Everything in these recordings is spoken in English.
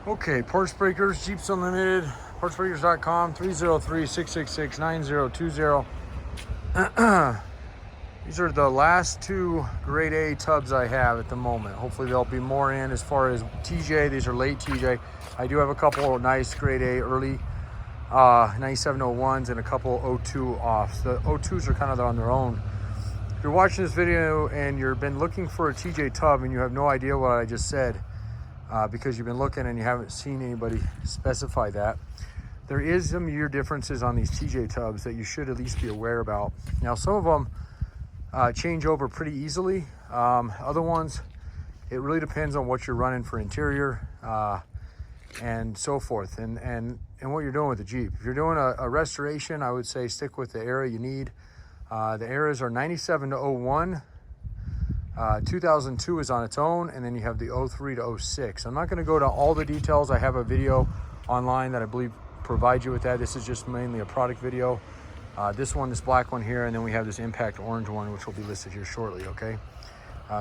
Okay, Parts Breakers, Jeeps Unlimited, partsbreakers.com, 303-666-9020. These are the last two grade A tubs I have at the moment. Hopefully there'll be more in as far as TJ. These are late TJ. I do have a couple of nice grade A early 9701s and a couple 02 offs. The 02s are kind of on their own. If you're watching this video and you've been looking for a TJ tub and you have no idea what I just said, because you've been looking and you haven't seen anybody specify that, there is some year differences on these TJ tubs that you should at least be aware about. Now, some of them change over pretty easily. Other ones, it really depends on what you're running for interior and so forth, and what you're doing with the Jeep. If you're doing a restoration, I would say stick with the era you need. The eras are 97 to 01. 2002 is on its own, and then you have the 03 to 06. I'm not going to go to all the details. I have a video online that I believe provides you with that. This is just mainly a product video. This one, this black one here, and then we have this impact orange one, which will be listed here shortly, okay?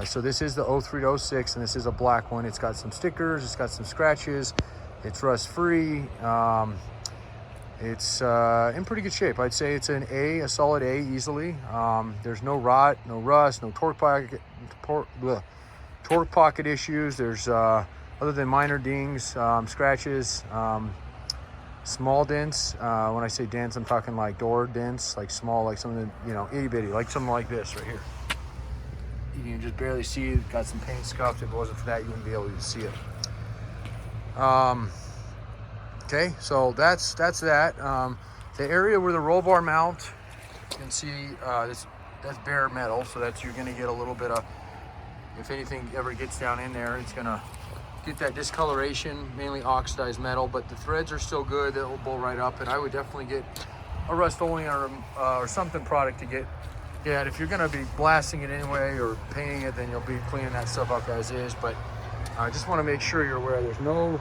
So this is the 03 to 06, and this is a black one. It's got some stickers, it's got some scratches, it's rust-free. It's in pretty good shape. I'd say it's an A, a solid A easily. There's no rot, no rust, no torque pocket issues. There's, other than minor dings, scratches, small dents. When I say dents, I'm talking like door dents, like small, like something, itty bitty, like something like this right here. You can just barely see it. Got some paint scuffed. If it wasn't for that, you wouldn't be able to see it. Okay, so that's that. The area where the roll bar mount, you can see that's bare metal, so you're gonna get a little bit of, if anything ever gets down in there, it's gonna get that discoloration, mainly oxidized metal, but the threads are still good. They'll bowl right up, and I would definitely get a rust-only or something product to get. Yeah, if you're gonna be blasting it anyway or painting it, then you'll be cleaning that stuff up as is, but I just wanna make sure you're aware there's no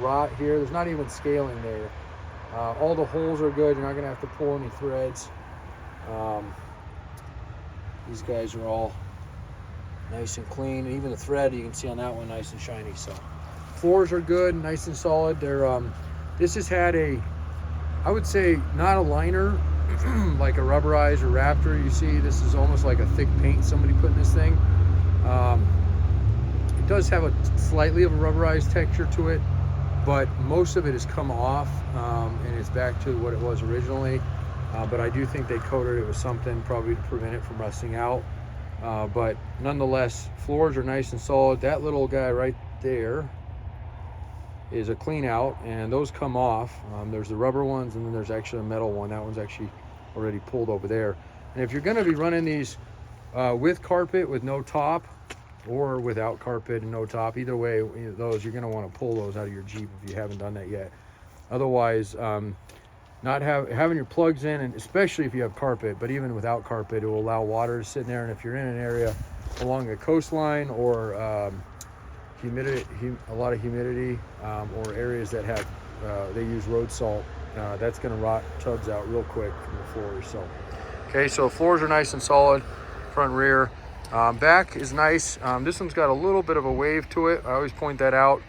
rot here. There's not even scaling there. All the holes are good. You're not gonna have to pull any threads. These guys are all nice and clean. Even the thread, you can see on that one, nice and shiny. So floors are good, nice and solid. They're this has had I would say not a liner like a rubberized or Raptor. You see, this is almost like a thick paint somebody put in this thing. It does have a slightly of a rubberized texture to it, but most of it has come off and it's back to what it was originally. But I do think they coated it with something probably to prevent it from rusting out. But nonetheless, floors are nice and solid. That little guy right there is a clean out, and those come off. There's the rubber ones, and then there's actually a metal one. That one's actually already pulled over there. And if you're going to be running these with carpet with no top, or without carpet and no top, either way, those, you're going to want to pull those out of your Jeep if you haven't done that yet. Otherwise, not having your plugs in, and especially if you have carpet, but even without carpet, it will allow water to sit in there. And if you're in an area along a coastline or humidity, a lot of humidity, or areas that have they use road salt, that's going to rot tubs out real quick from the floors. So okay, so floors are nice and solid, front and rear. Back is nice. This one's got a little bit of a wave to it. I always point that out.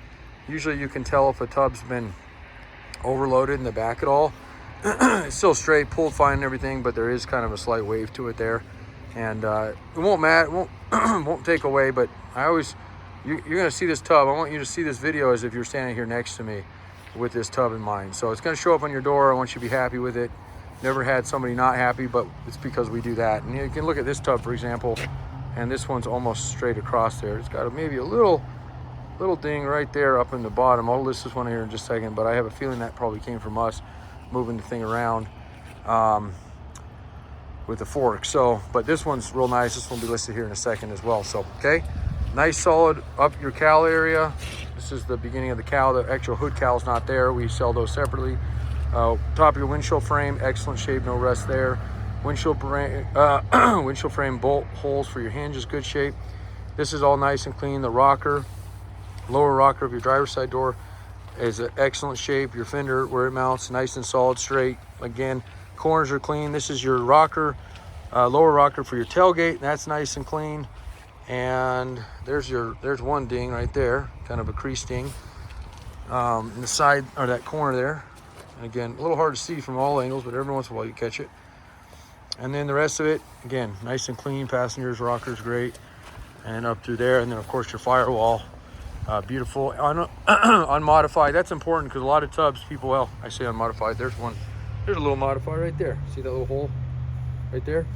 Usually you can tell if a tub's been overloaded in the back at all. It's still straight, pulled fine and everything, but there is kind of a slight wave to it there. And it won't matter, won't take away, but you're gonna see this tub. I want you to see this video as if you're standing here next to me with this tub in mind. So it's gonna show up on your door. I want you to be happy with it. Never had somebody not happy, but it's because we do that. And you can look at this tub, for example, and this one's almost straight across there. It's got maybe a little ding right there up in the bottom. I'll list this one here in just a second, but I have a feeling that probably came from us moving the thing around with the fork. So, but this one's real nice. This one will be listed here in a second as well. So, okay, nice solid up your cowl area. This is the beginning of the cowl. The actual hood cowl is not there. We sell those separately. Top of your windshield frame, excellent shape, no rust there. Windshield frame bolt holes for your hinges, good shape. This is all nice and clean. The rocker, lower rocker of your driver's side door is in excellent shape. Your fender where it mounts, nice and solid, straight. Again, corners are clean. This is your rocker, lower rocker for your tailgate. That's nice and clean. And there's one ding right there, kind of a crease ding. in the side, or that corner there. And again, a little hard to see from all angles, but every once in a while you catch it. And then the rest of it, again, nice and clean. Passengers, rockers, great. And up through there. And then, of course, your firewall. Beautiful. Unmodified. That's important because a lot of tubs, people, well, I say unmodified. There's one. There's a little modified right there. See that little hole right there?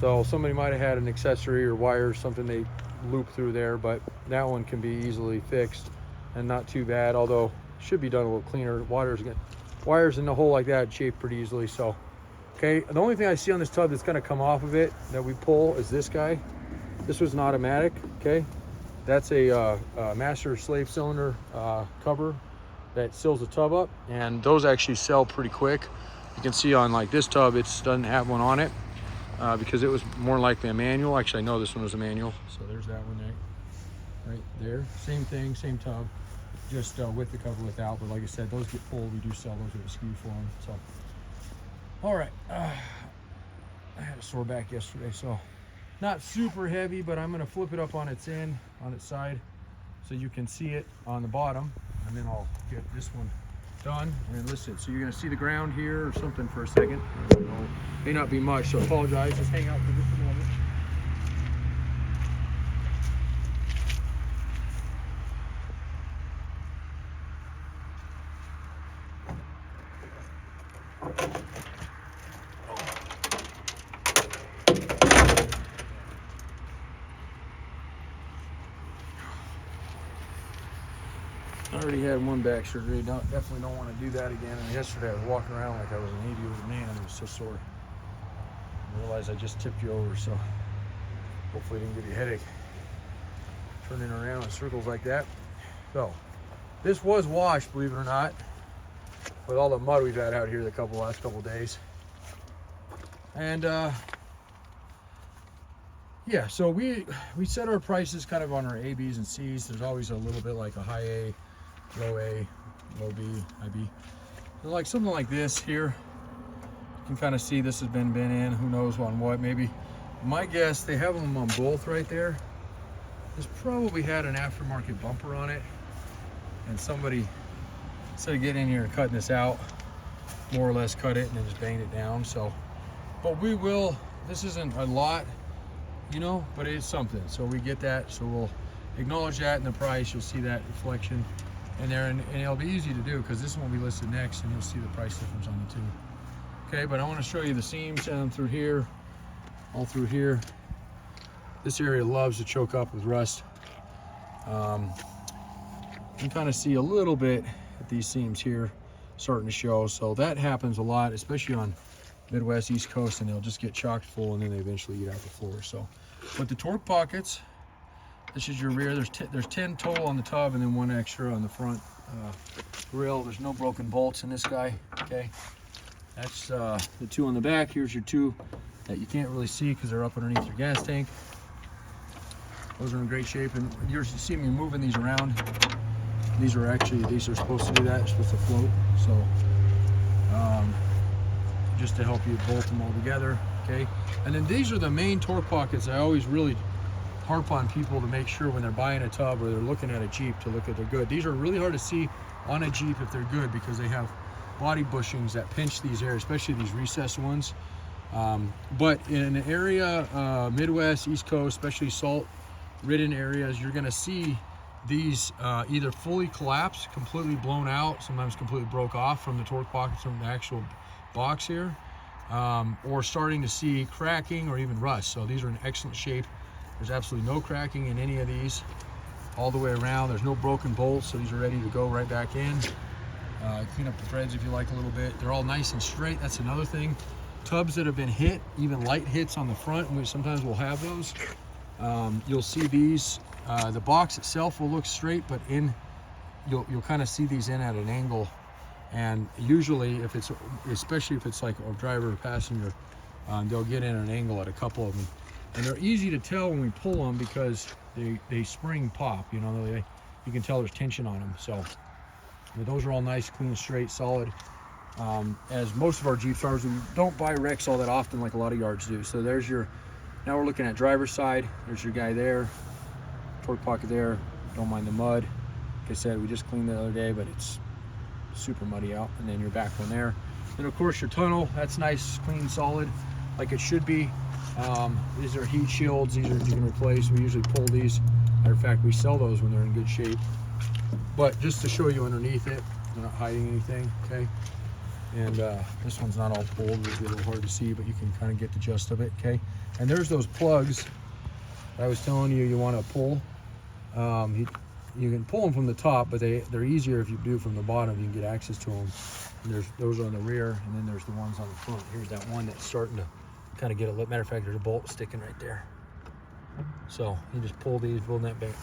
So somebody might have had an accessory or wire or something they loop through there, but that one can be easily fixed and not too bad, although it should be done a little cleaner. Wires in the hole like that shape pretty easily. So okay, the only thing I see on this tub that's going to come off of it that we pull is this guy. This was an automatic. Okay, that's a master slave cylinder cover that seals the tub up, and those actually sell pretty quick. You can see on like this tub, it doesn't have one on it because it was more likely a manual. Actually, I know this one was a manual, so there's that one right there. Same thing, same tub, just with the cover without. But like I said, those get pulled. We do sell those with a SKU form. So, all right, I had a sore back yesterday, so not super heavy, but I'm gonna flip it up on its end, on its side, so you can see it on the bottom, and then I'll get this one done and list it. So you're gonna see the ground here or something for a second. I don't know, may not be much, so apologize. Just hang out for just a moment. I already had one back surgery. Definitely don't want to do that again. And yesterday I was walking around like I was an 80-year-old man. I was so sore. I realized I just tipped you over, so hopefully it didn't give you a headache. Turning around in circles like that. So this was washed, believe it or not, with all the mud we've had out here the last couple days. And yeah, so we set our prices kind of on our A, B's, and C's. There's always a little bit like a high A, low A, low B, high B. So like something like this here, you can kind of see this has been in, who knows on what, maybe. My guess, they have them on both right there. This probably had an aftermarket bumper on it, and somebody, instead of getting in here and cutting this out, more or less cut it and then just banged it down. So, but we will, this isn't a lot, you know, but it's something. So we get that, so we'll acknowledge that in the price. You'll see that reflection in there, and it'll be easy to do because this one will be listed next, and you'll see the price difference on the two. Okay, but I want to show you the seams down through here, all through here. This area loves to choke up with rust. You can kind of see a little bit at these seams here starting to show. So that happens a lot, especially on Midwest, East Coast, and they'll just get chocked full and then they eventually eat out the floor. So, but the torque pockets, this is your rear. There's 10 total on the tub and then one extra on the front grill. There's no broken bolts in this guy, okay? That's the two on the back. Here's your two that you can't really see because they're up underneath your gas tank. Those are in great shape, and you see me moving these around. These are supposed to do that. They're supposed to float. So just to help you bolt them all together, okay? And then these are the main torque pockets. I always really harp on people to make sure when they're buying a tub or they're looking at a Jeep to look at they're good. These are really hard to see on a Jeep if they're good because they have body bushings that pinch these areas, especially these recessed ones. But in an area, Midwest, East Coast, especially salt-ridden areas, you're gonna see these either fully collapsed, completely blown out, sometimes completely broke off from the torque pockets from the actual box here, or starting to see cracking or even rust. So these are in excellent shape. There's absolutely no cracking in any of these all the way around. There's no broken bolts, so these are ready to go right back in. Clean up the threads if you like a little bit. They're all nice and straight. That's another thing. Tubs that have been hit, even light hits on the front, and sometimes we'll have those. You'll see these. The box itself will look straight, but you'll kind of see these in at an angle. And usually, especially if it's like a driver or passenger, they'll get in an angle at a couple of them. And they're easy to tell when we pull them because they spring pop. You know, you can tell there's tension on them. So but those are all nice, clean, straight, solid. As most of our Jeeps are, we don't buy wrecks all that often like a lot of yards do. So there's your. Now we're looking at driver's side. There's your guy there. Torque pocket there. Don't mind the mud. Like I said, we just cleaned the other day, but it's super muddy out. And then your back one there. And of course your tunnel, that's nice, clean, solid, like it should be. These are heat shields. These are you can replace. We usually pull these. Matter of fact, we sell those when they're in good shape. But just to show you underneath it, they're not hiding anything, okay? And this one's not all pulled. It'll be a little hard to see, but you can kind of get the gist of it, okay? And there's those plugs that I was telling you you want to pull. You can pull them from the top, but they're easier if you do from the bottom. You can get access to them. And those are on the rear, and then there's the ones on the front. Here's that one that's starting to kind of get a little. Matter of fact, there's a bolt sticking right there. So you just pull these, bend that back,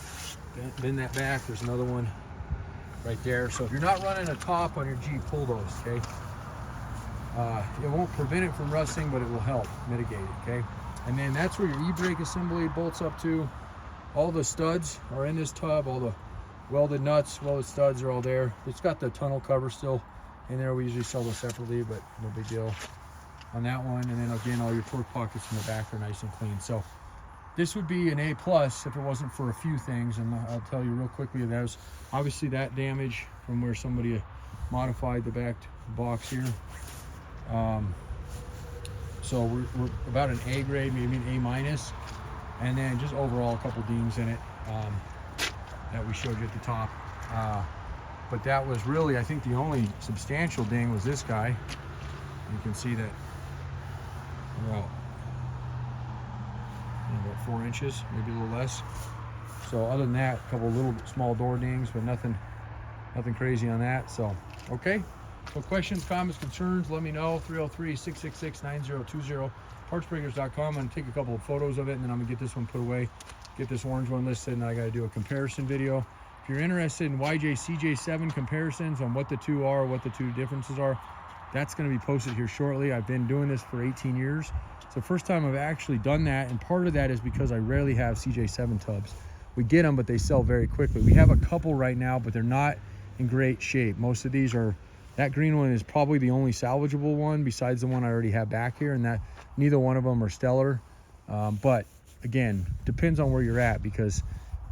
bend that back. There's another one right there. So if you're not running a top on your Jeep, pull those, okay? It won't prevent it from rusting, but it will help mitigate it, okay? And then that's where your e-brake assembly bolts up to. All the studs are in this tub. All the welded nuts, welded studs are all there. It's got the tunnel cover still in there. We usually sell those separately, but no big deal on that one. And then again, all your torque pockets in the back are nice and clean. So this would be an A+ if it wasn't for a few things, and I'll tell you real quickly. That was obviously that damage from where somebody modified the back box here. So we're about an A grade, maybe an A-, and then just overall a couple dings in it that we showed you at the top. But that was really, I think, the only substantial ding was this guy. You can see that we're out about 4 inches, maybe a little less. So other than that, a couple little small door dings, but nothing crazy on that. So okay, so questions, comments, concerns, let me know. 303-666-9020, partsbreakers.com. I'm gonna take a couple of photos of it, and then I'm gonna get this one put away, get this orange one listed, and I gotta do a comparison video. If you're interested in YJ CJ7 comparisons on what the two are, what the two differences are, that's going to be posted here shortly. I've been doing this for 18 years. It's the first time I've actually done that, and part of that is because I rarely have CJ7 tubs. We get them, but they sell very quickly. We have a couple right now, but they're not in great shape. Most of these are, that green one is probably the only salvageable one besides the one I already have back here, and that neither one of them are stellar. But again, depends on where you're at, because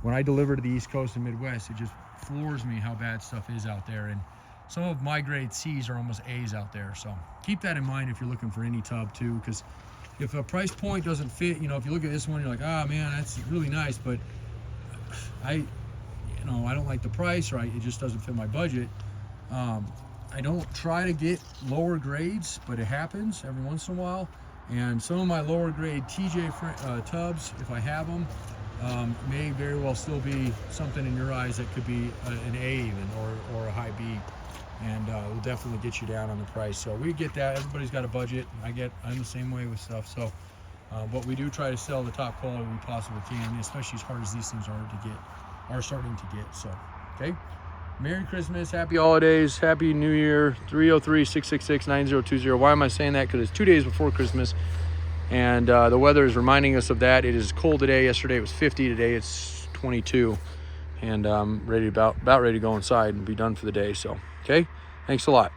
when I deliver to the East Coast and Midwest, it just floors me how bad stuff is out there. And some of my grade C's are almost A's out there. So keep that in mind if you're looking for any tub too, because if a price point doesn't fit, you know, if you look at this one, you're like, ah, man, that's really nice, but I don't like the price, right? It just doesn't fit my budget. I don't try to get lower grades, but it happens every once in a while. And some of my lower grade TJ tubs, if I have them, may very well still be something in your eyes that could be an A even, or a high B, and will definitely get you down on the price. So we get that. Everybody's got a budget. I'm the same way with stuff. So but we do try to sell the top quality we possibly can, especially as hard as these things are starting to get. So okay, Merry Christmas, Happy Holidays, Happy New Year. 303-666-9020. Why am I saying that? Because it's 2 days before Christmas. And the weather is reminding us of that. It is cold today. Yesterday it was 50. Today it's 22. And I'm about ready to go inside and be done for the day. So, okay, thanks a lot.